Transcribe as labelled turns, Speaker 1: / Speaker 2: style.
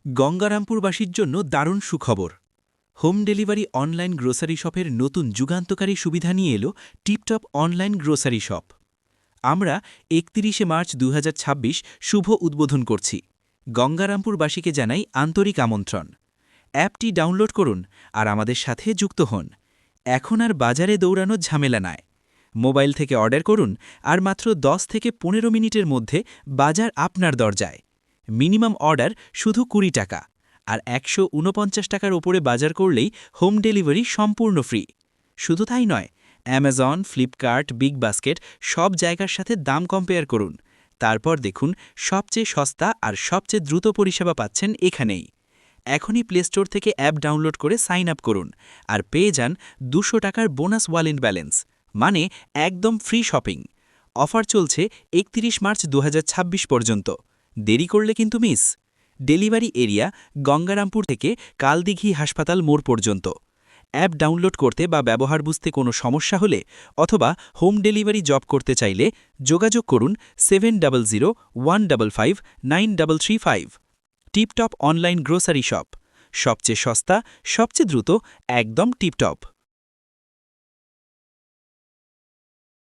Speaker 1: গঙ্গারামপুরবাসীর জন্য দারুণ সুখবর। হোম ডেলিভারি অনলাইন গ্রোসারি শপের নতুন যুগান্তকারী সুবিধা নিয়ে এলো টিপটপ অনলাইন গ্রোসারি শপ। আমরা ৩১ মার্চ ২০২৬ শুভ উদ্বোধন করছি। গঙ্গারামপুরবাসীকে জানাই আন্তরিক আমন্ত্রণ। অ্যাপটি ডাউনলোড করুন আর আমাদের সাথে যুক্ত হন। এখন আর বাজারে দৌড়ানোর ঝামেলা নয়। মোবাইল থেকে অর্ডার করুন আর মাত্র ১০ থেকে ১৫ মিনিটের মধ্যে বাজার আপনার দরজায়। মিনিমাম অর্ডার শুধু ২০ টাকা, আর ১৪৯ টাকার ওপরে বাজার করলেই হোম ডেলিভারি সম্পূর্ণ ফ্রি। শুধু তাই নয়, অ্যামাজন, ফ্লিপকার্ট, বিগ বাস্কেট সব জায়গার সাথে দাম কম্পেয়ার করুন। তারপর দেখুন সবচেয়ে সস্তা আর সবচেয়ে দ্রুত পরিষেবা পাচ্ছেন এখানেই। এখনই প্লে স্টোর থেকে অ্যাপ ডাউনলোড করে সাইন আপ করুন আর পেয়ে যান ২০০ টাকার বোনাস ওয়ালেট ব্যালেন্স, মানে একদম ফ্রি শপিং। অফার চলছে ৩১ মার্চ ২০২৬ পর্যন্ত। দেরি করলে কিন্তু মিস। ডেলিভারি এরিয়া গঙ্গারামপুর থেকে কালদিঘি হাসপাতাল মোড় পর্যন্ত। অ্যাপ ডাউনলোড করতে বা ব্যবহার বুঝতে কোনো সমস্যা হলে অথবা হোম ডেলিভারি জব করতে চাইলে যোগাযোগ করুন 7001559335। টিপটপ অনলাইন গ্রোসারি শপ, সবচেয়ে সস্তা, সবচেয়ে দ্রুত, একদম টিপটপ।